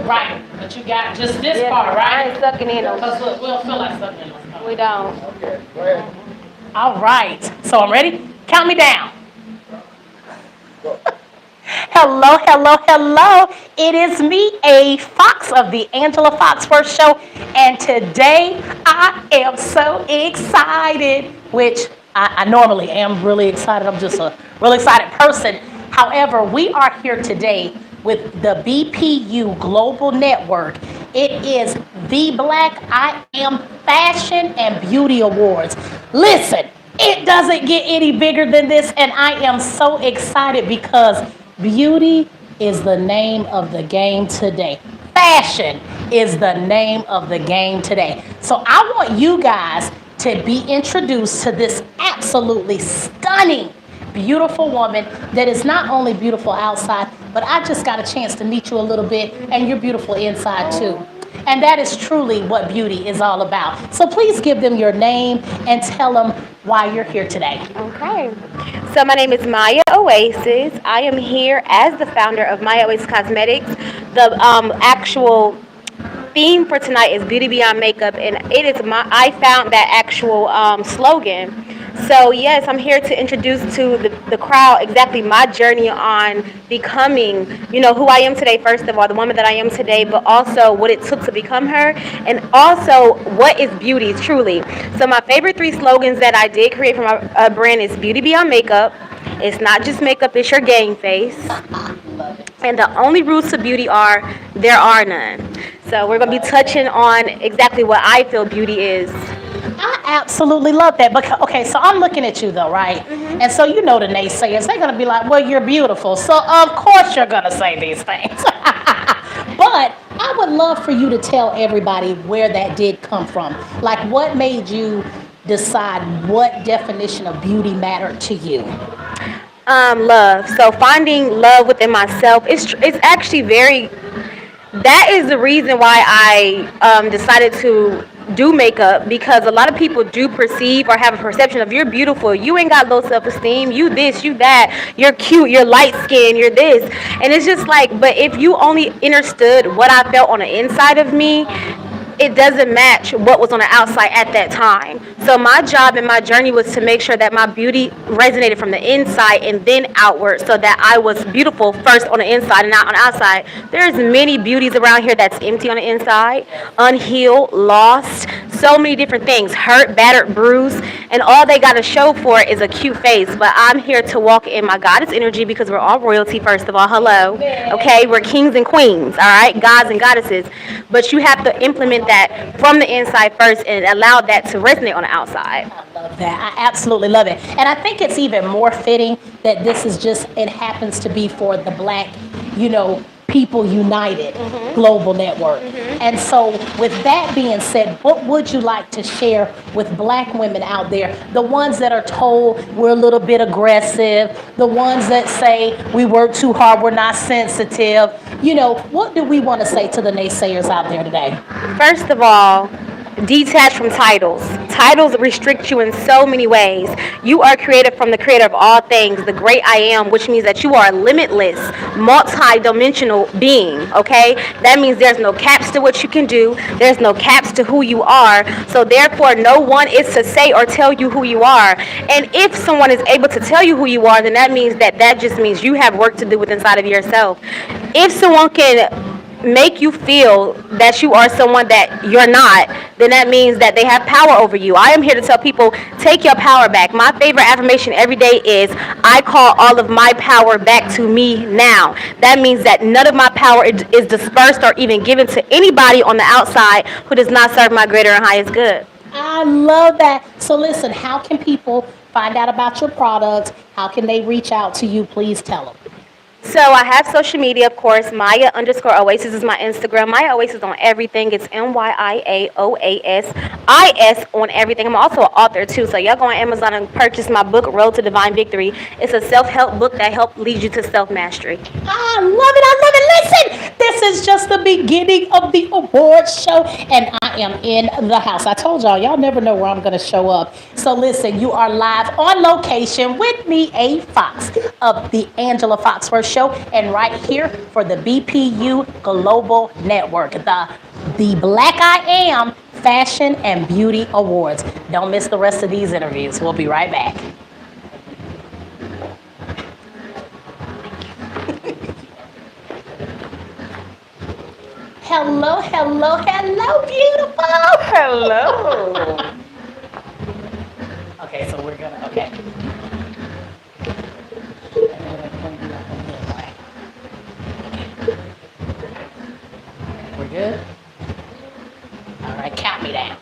Right, but you got just this part, I right? ain't sucking in them. Because look, we don't feel like sucking in them. We don't. Okay, go ahead. All right, so I'm ready. Count me down. Go. Hello, hello, hello. It is me, A. Fox of the Angela Foxworth Show, and today I am so excited, which I normally am really excited. I'm just a really excited person. However, we are here today with the BPU Global Network. It is the Black I.A.M Fashion and Beauty Awards. Listen, it doesn't get any bigger than this, and I am so excited because beauty is the name of the game today. Fashion is the name of the game today. So I want you guys to be introduced to this absolutely stunning, beautiful woman that is not only beautiful outside, but I just got a chance to meet you a little bit, and you're beautiful inside too. And that is truly what beauty is all about. So please give them your name and tell them why you're here today. Okay. So my name is Maya Oasis. I am here as the founder of Maya Oasis Cosmetics. The actual theme for tonight is Beauty Beyond Makeup, and I found that actual slogan. So yes, I'm here to introduce to the crowd exactly my journey on becoming, who I am today, first of all, the woman that I am today, but also what it took to become her, and also what is beauty truly. So my favorite 3 slogans that I did create for my brand is Beauty Beyond Makeup. It's not just makeup, it's your game face. And the only rules to beauty are, there are none. So we're going to be touching on exactly what I feel beauty is. I absolutely love that. But okay, so I'm looking at you though, right? Mm-hmm. And so the naysayers, they're gonna be like, well, you're beautiful, so of course you're gonna say these things. But I would love for you to tell everybody where that did come from. Like, what made you decide what definition of beauty mattered to you? Love. So finding love within myself, it's actually that is the reason why I decided to do makeup, because a lot of people do perceive or have a perception of, you're beautiful, you ain't got low self-esteem, you this, you that, you're cute, you're light skinned, you're this. And it's just like, but if you only understood what I felt on the inside of me, it doesn't match what was on the outside at that time. So my job and my journey was to make sure that my beauty resonated from the inside and then outward, so that I was beautiful first on the inside and not on the outside. There's many beauties around here that's empty on the inside, unhealed, lost, so many different things, hurt, battered, bruised, and all they got to show for it is a cute face. But I'm here to walk in my goddess energy, because we're all royalty, first of all. Hello. Okay, we're kings and queens, all right, gods and goddesses. But you have to implement that from the inside first and allow that to resonate on the outside. I love that. I absolutely love it. And I think it's even more fitting that this is it happens to be for the Black, People United Global Network. And so with that being said, what would you like to share with Black women out there? The ones that are told we're a little bit aggressive, the ones that say we work too hard, we're not sensitive. What do we want to say to the naysayers out there today? First of all, detach from titles. Titles restrict you in so many ways. You are created from the creator of all things, the great I am, which means that you are a limitless, multi-dimensional being, okay? That means there's no caps to what you can do. There's no caps to who you are. So therefore, no one is to say or tell you who you are. And if someone is able to tell you who you are, then that means that just means you have work to do with inside of yourself. If someone can make you feel that you are someone that you're not, then that means that they have power over you. I am here to tell people, take your power back. My favorite affirmation every day is, I call all of my power back to me now. That means that none of my power is dispersed or even given to anybody on the outside who does not serve my greater and highest good. I love that. So listen, how can people find out about your products? How can they reach out to you? Please tell them. So I have social media, of course. Maya_Oasis is my Instagram. Maya Oasis on everything. It's MYIAOASIS on everything. I'm also an author too. So y'all go on Amazon and purchase my book, Road to Divine Victory. It's a self-help book that helps lead you to self-mastery. I love it. I love it. Listen, this is just the beginning. beginning of the awards show, and I am in the house. I told y'all never know where I'm going to show up. So listen, you are live on location with me, A. Fox of the Angela Foxworth Show, and right here for the BPU Global Network, the Black I.A.M. Fashion and Beauty Awards. Don't miss the rest of these interviews. We'll be right back. Hello, hello, hello, beautiful. Hello. Okay, so we're gonna, okay. We're good? All right, count me down.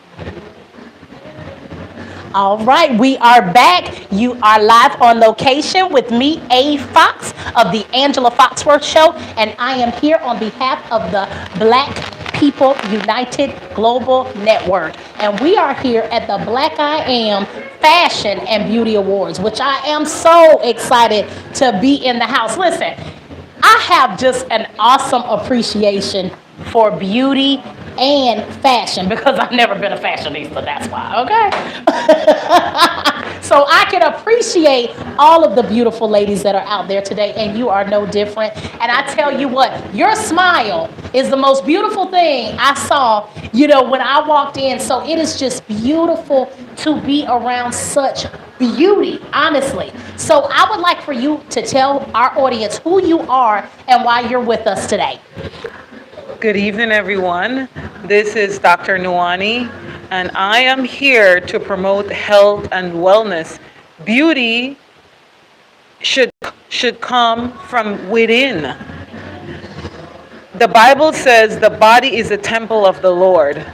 All right, we are back. You are live on location with me, A. Fox of the Angela Foxworth Show, and I am here on behalf of the Black People United Global Network. And we are here at the Black I.A.M. Fashion and Beauty Awards, which I am so excited to be in the house. Listen, I have just an awesome appreciation for beauty and fashion because I've never been a fashionista, that's why, okay? So I can appreciate all of the beautiful ladies that are out there today, and you are no different. And I tell you what, your smile is the most beautiful thing I saw, when I walked in. So it is just beautiful to be around such beauty, honestly. So I would like for you to tell our audience who you are and why you're with us today. Good evening, everyone. This is Dr. Nuani, and I am here to promote health and wellness. Beauty should come from within. The Bible says the body is a temple of the Lord.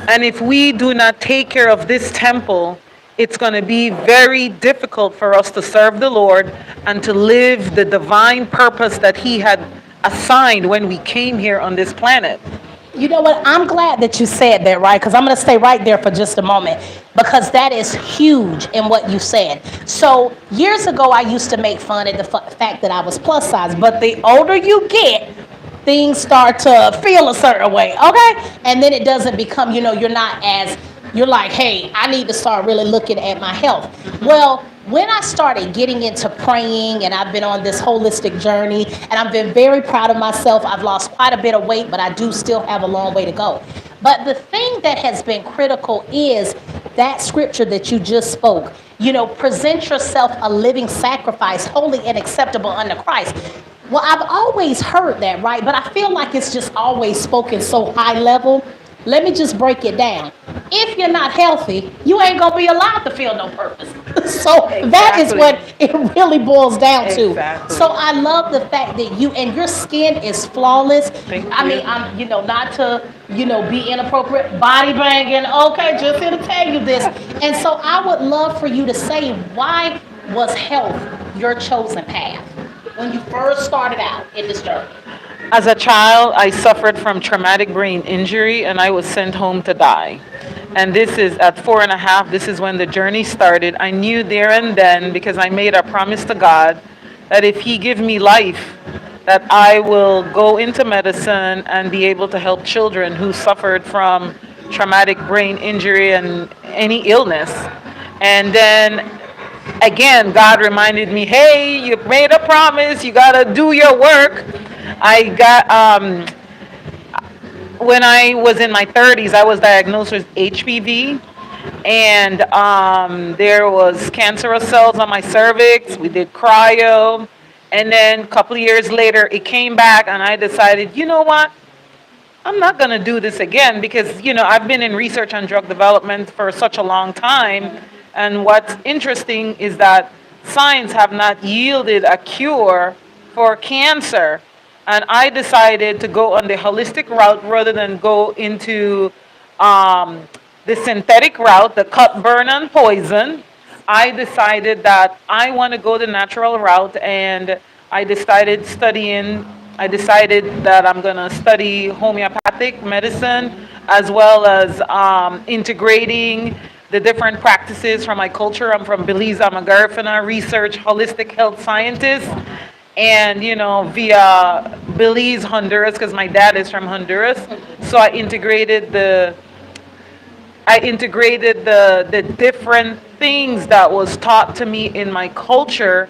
And if we do not take care of this temple, it's going to be very difficult for us to serve the Lord and to live the divine purpose that He had assigned when we came here on this planet. You know what? I'm glad that you said that, right? Because I'm going to stay right there for just a moment because that is huge in what you said. So years ago, I used to make fun of the fact that I was plus size, but the older you get, things start to feel a certain way, okay? And then it doesn't become, you're like, hey, I need to start really looking at my health. Well, when I started getting into praying, and I've been on this holistic journey, and I've been very proud of myself. I've lost quite a bit of weight, but I do still have a long way to go. But the thing that has been critical is that scripture that you just spoke. Present yourself a living sacrifice, holy and acceptable unto Christ. Well, I've always heard that, right? But I feel like it's just always spoken so high level. Let me just break it down. If you're not healthy, you ain't going to be allowed to feel no purpose. So that is what it really boils down to. Exactly. So I love the fact that your skin is flawless. Thank I you. mean, I'm, not to, be inappropriate, body banging. Okay, just here to tell you this. And so I would love for you to say, why was health your chosen path when you first started out in this journey? As a child, I suffered from traumatic brain injury and I was sent home to die. And this is at 4.5, this is when the journey started. I knew there and then, because I made a promise to God, that if He give me life, that I will go into medicine and be able to help children who suffered from traumatic brain injury and any illness. And then again, God reminded me, hey, you made a promise, you gotta do your work. I got, when I was in my 30s, I was diagnosed with HPV, and there was cancerous cells on my cervix. We did cryo, and then a couple of years later, it came back, and I decided, you know what? I'm not going to do this again because, I've been in research on drug development for such a long time, and what's interesting is that science have not yielded a cure for cancer. And I decided to go on the holistic route rather than go into the synthetic route, the cut, burn, and poison. I decided that I want to go the natural route, and I decided that I'm going to study homeopathic medicine as well as integrating the different practices from my culture. I'm from Belize, I'm a Garifuna research holistic health scientist. and via Belize, Honduras, because my dad is from Honduras. So I integrated the different things that was taught to me in my culture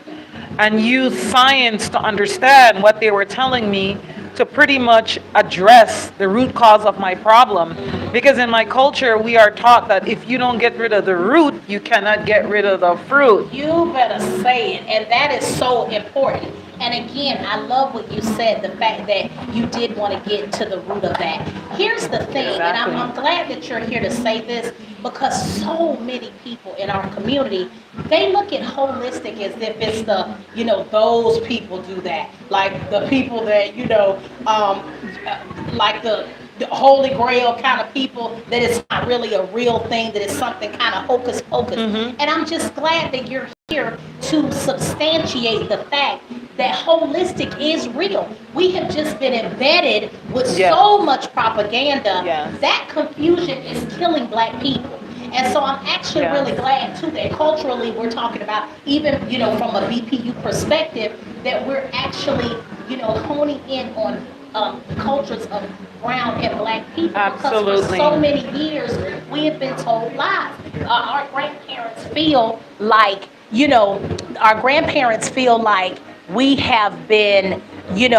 and used science to understand what they were telling me to pretty much address the root cause of my problem. Because in my culture, we are taught that if you don't get rid of the root, you cannot get rid of the fruit. You better say it. And that is so important. And again, I love what you said, the fact that you did want to get to the root of that. Here's the thing, and Exactly. I'm glad that you're here to say this, because so many people in our community, they look at holistic as if it's those people do that. Like the people that, like the holy grail kind of people, that it's not really a real thing, that it's something kind of hocus pocus. And I'm just glad that you're here to substantiate the fact that holistic is real. We have just been embedded with Yes. so much propaganda. Yes. That confusion is killing black people. And so I'm actually Yes. really glad too that culturally we're talking about, even from a BPU perspective, that we're actually honing in on cultures of brown and black people. Because Absolutely. for so many years we have been told lies. Our grandparents feel like, we have been, we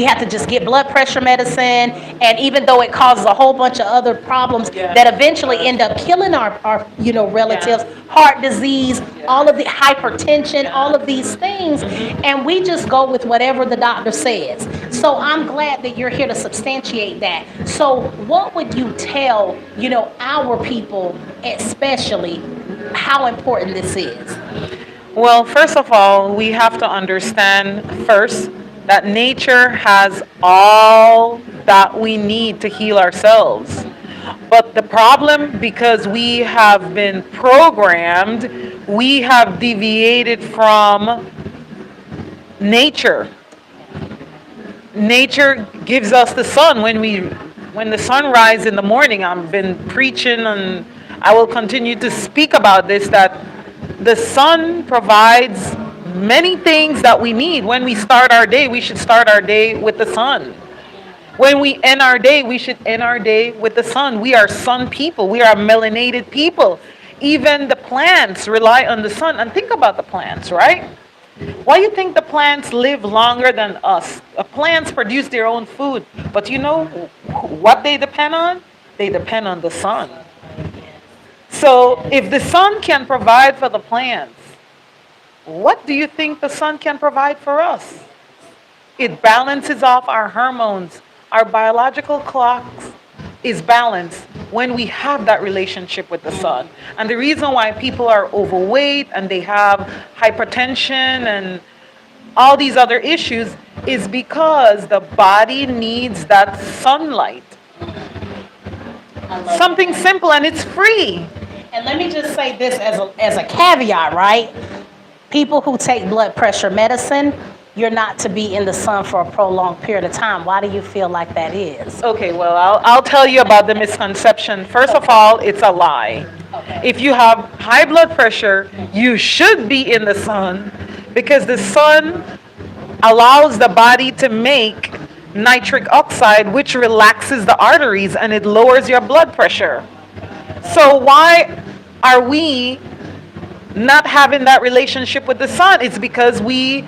have to just get blood pressure medicine, and even though it causes a whole bunch of other problems Yes. that eventually end up killing our relatives, heart disease, all of the hypertension, all of these things, and we just go with whatever the doctor says. So I'm glad that you're here to substantiate that. So what would you tell, our people, especially, how important this is? Well, first of all, we have to understand first that nature has all that we need to heal ourselves. But the problem, because we have been programmed, we have deviated from nature. Nature gives us the sun. When the sun rises in the morning, I've been preaching and I will continue to speak about this, that the sun provides many things that we need. When we start our day, we should start our day with the sun. When we end our day, we should end our day with the sun. We are sun people. We are melanated people. Even the plants rely on the sun. And think about the plants, right? Why do you think the plants live longer than us? The plants produce their own food. But you know what they depend on? They depend on the sun. So if the sun can provide for the plants, what do you think the sun can provide for us? It balances off our hormones. Our biological clocks is balanced when we have that relationship with the sun. And the reason why people are overweight and they have hypertension and all these other issues is because the body needs that sunlight. Something simple, and it's free. And let me just say this as a caveat, right? People who take blood pressure medicine, you're not to be in the sun for a prolonged period of time. Why do you feel like that is? Okay, well, I'll tell you about the misconception. First of all, it's a lie. Okay. If you have high blood pressure, you should be in the sun because the sun allows the body to make nitric oxide, which relaxes the arteries and it lowers your blood pressure. So why are we not having that relationship with the sun? It's because we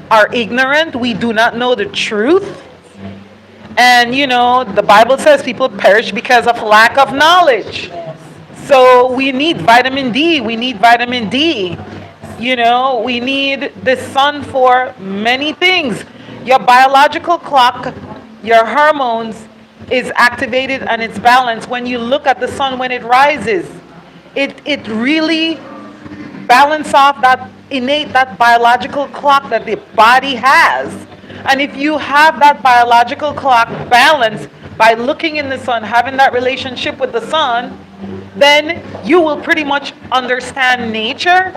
are ignorant. We do not know the truth. And the Bible says people perish because of lack of knowledge. So we need vitamin D. We need vitamin D. We need the sun for many things. Your biological clock, your hormones is activated and it's balanced when you look at the sun when it rises. It really balances off that biological clock that the body has. And if you have that biological clock balanced by looking in the sun, having that relationship with the sun, then you will pretty much understand nature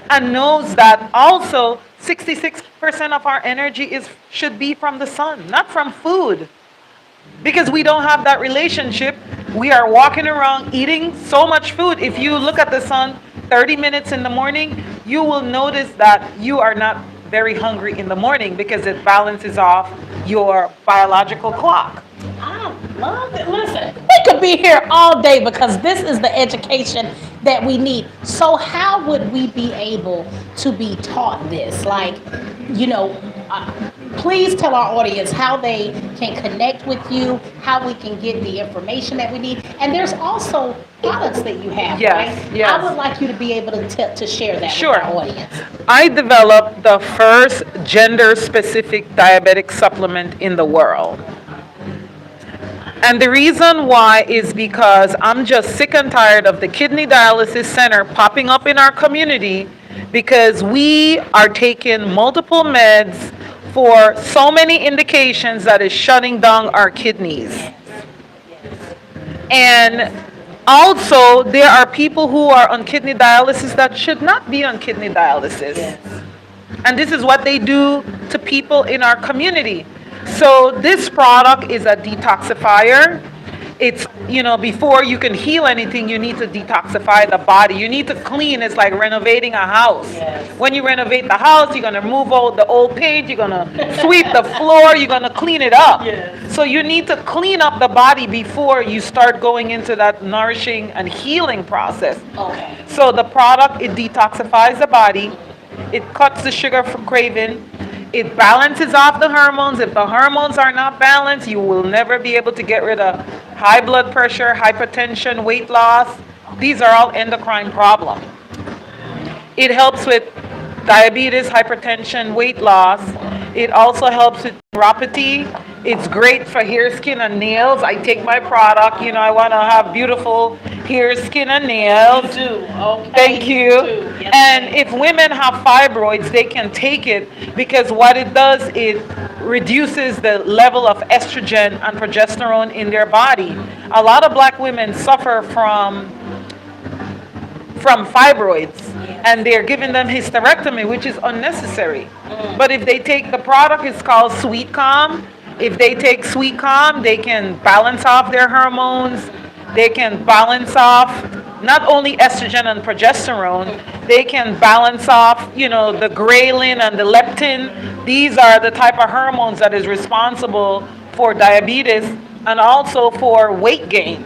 and knows that also 66% of our energy should be from the sun, not from food. Because we don't have that relationship, we are walking around eating so much food. If you look at the sun 30 minutes in the morning, you will notice that you are not very hungry in the morning because it balances off your biological clock. I love it. Listen, we could be here all day because this is the education that we need. So, how would we be able to be taught this? Like, you know, please tell our audience how they can connect with you, how we can get the information that we need. And there's also products that you have, Yes, right? yes. I would like you to be able to share that Sure. with our audience. I developed the first gender specific diabetic supplement in the world. And the reason why is because I'm just sick and tired of the kidney dialysis center popping up in our community because we are taking multiple meds for so many indications that is shutting down our kidneys. And also, there are people who are on kidney dialysis that should not be on kidney dialysis. And this is what they do to people in our community. So this product is a detoxifier. It's, before you can heal anything, you need to detoxify the body. You need to clean. It's like renovating a house. Yes. When you renovate the house, you're going to remove all the old paint. You're going to sweep the floor. You're going to clean it up. Yes. So you need to clean up the body before you start going into that nourishing and healing process. Okay. So the product, it detoxifies the body. It cuts the sugar from craving. It balances off the hormones. If the hormones are not balanced, you will never be able to get rid of high blood pressure, hypertension, weight loss. These are all endocrine problems. It helps with diabetes, hypertension, weight loss. It also helps with neuropathy. It's great for hair, skin, and nails. I take my product. I want to have beautiful hair, skin, and nails. You do. Okay. Thank you. Yes, And ma'am. if women have fibroids, they can take it because what it does, it reduces the level of estrogen and progesterone in their body. A lot of black women suffer from fibroids, and they're giving them hysterectomy, which is unnecessary. But if they take the product, it's called Sweet Calm. If they take Sweet Calm, they can balance off their hormones. They can balance off not only estrogen and progesterone, they can balance off, the ghrelin and the leptin. These are the type of hormones that is responsible for diabetes and also for weight gain.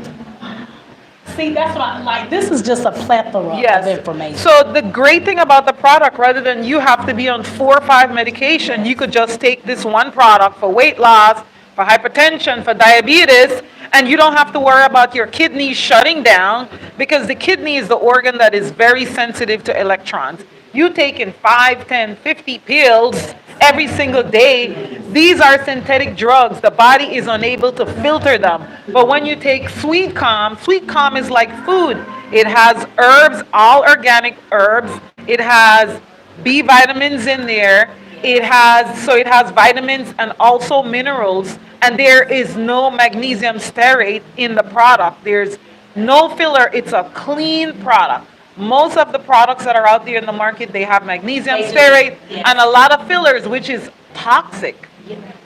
See, that's what I like. This is just a plethora of information. So the great thing about the product, rather than you have to be on 4 or 5 medication, you could just take this one product for weight loss, for hypertension, for diabetes, and you don't have to worry about your kidneys shutting down because the kidney is the organ that is very sensitive to electrons. You taking 5, 10, 50 pills every single day. These are synthetic drugs. The body is unable to filter them. But when you take Sweet Calm is like food. It has herbs, all organic herbs. It has B vitamins in there. It has vitamins and also minerals. And there is no magnesium stearate in the product. There's no filler. It's a clean product. Most of the products that are out there in the market, they have magnesium stearate and a lot of fillers, which is toxic.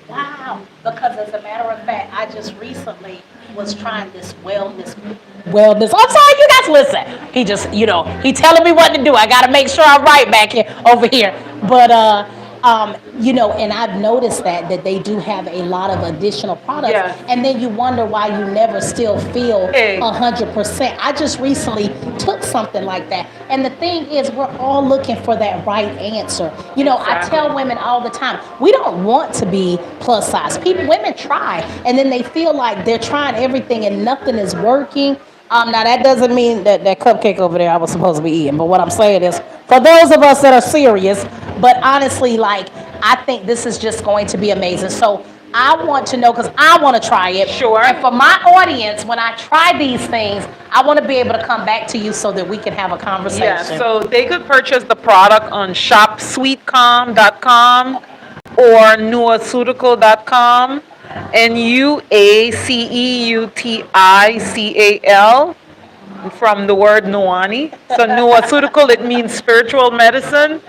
Wow. Because as a matter of fact, I just recently was trying this wellness. I'm sorry, you guys listen. He just, he telling me what to do. I got to make sure I'm right back here, over here. But, and I've noticed that they do have a lot of additional products. Yes. And then you wonder why you never still feel 100%. I just recently took something like that. And the thing is, we're all looking for that right answer. I tell women all the time, we don't want to be plus size. Women try, and then they feel like they're trying everything and nothing is working. Now that doesn't mean that cupcake over there I was supposed to be eating, but what I'm saying is, for those of us that are serious, but honestly, I think this is just going to be amazing. So I want to know, because I want to try it. Sure. And for my audience, when I try these things, I want to be able to come back to you so that we can have a conversation. Yeah, so they could purchase the product on shopsweetcalm.com or nuaceutical.com. Nuaceutical from the word Nuani. So nuaceutical, it means spiritual medicine.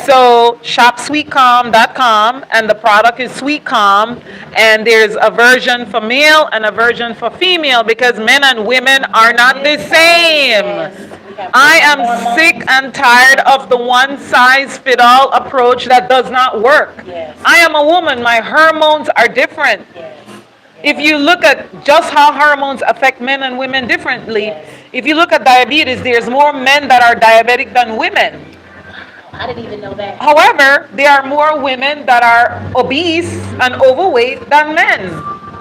So shopsweetcalm.com, and the product is Sweet Calm, and there's a version for male and a version for female because men and women are not the same. I am sick and tired of the one size fit all approach that does not work. Yes. I am a woman, my hormones are different. If you look at just how hormones affect men and women differently, if you look at diabetes, there's more men that are diabetic than women. I didn't even know that. However, there are more women that are obese and overweight than men.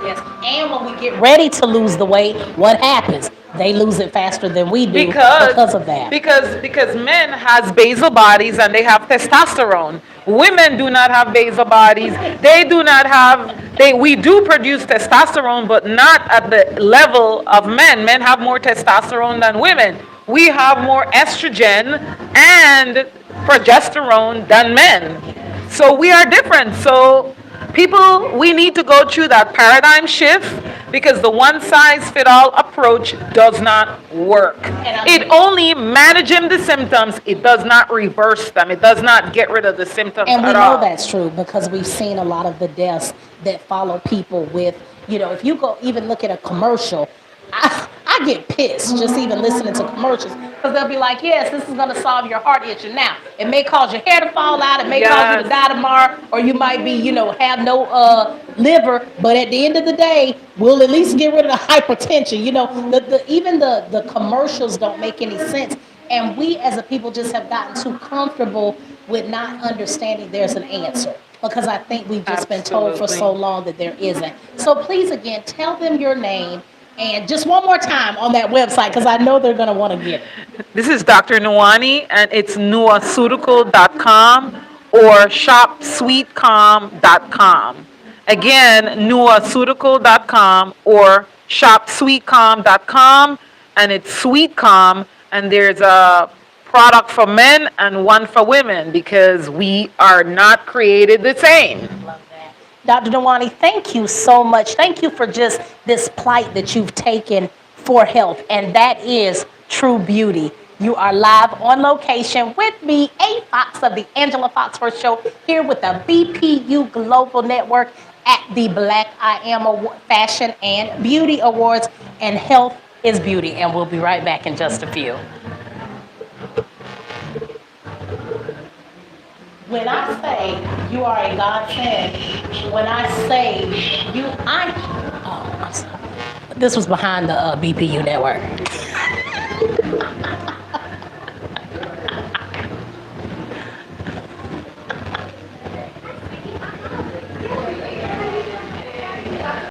Yes. And when we get ready to lose the weight, what happens? They lose it faster than we do because of that. Because men has basal bodies and they have testosterone. Women do not have basal bodies. They do not have we do produce testosterone, but not at the level of men. Men have more testosterone than women. We have more estrogen and progesterone than men. So we are different. So people, we need to go through that paradigm shift because the one size fit all approach does not work. It only manages the symptoms. It does not reverse them. It does not get rid of the symptoms And we at know all. that's true because we've seen a lot of the deaths that follow people with, if you go even look at a commercial, I get pissed just even listening to commercials because they'll be like, yes, this is going to solve your heart issue. Now, it may cause your hair to fall out. It may cause you to die tomorrow, or you might be, have no liver. But at the end of the day, we'll at least get rid of the hypertension. Even the commercials don't make any sense. And we as a people just have gotten too comfortable with not understanding there's an answer. Because I think we've just been told for so long that there isn't. So please, again, tell them your name. And just one more time on that website, because I know they're going to want to get it. This is Dr. Nwani, and it's nuaceutical.com or shopsweetcalm.com. Again, nuaceutical.com or shopsweetcalm.com, and it's Sweet Calm, and there's a product for men and one for women because we are not created the same. Dr. Nwani, thank you so much. Thank you for just this plight that you've taken for health, and that is true beauty. You are live on location with me, A. Fox of the Angela Foxworth Show, here with the BPU Global Network at the Black I.A.M. Fashion and Beauty Awards, and health is beauty, and we'll be right back in just a few. When I say you are a godsend, when I say I'm sorry. This was behind the BPU network.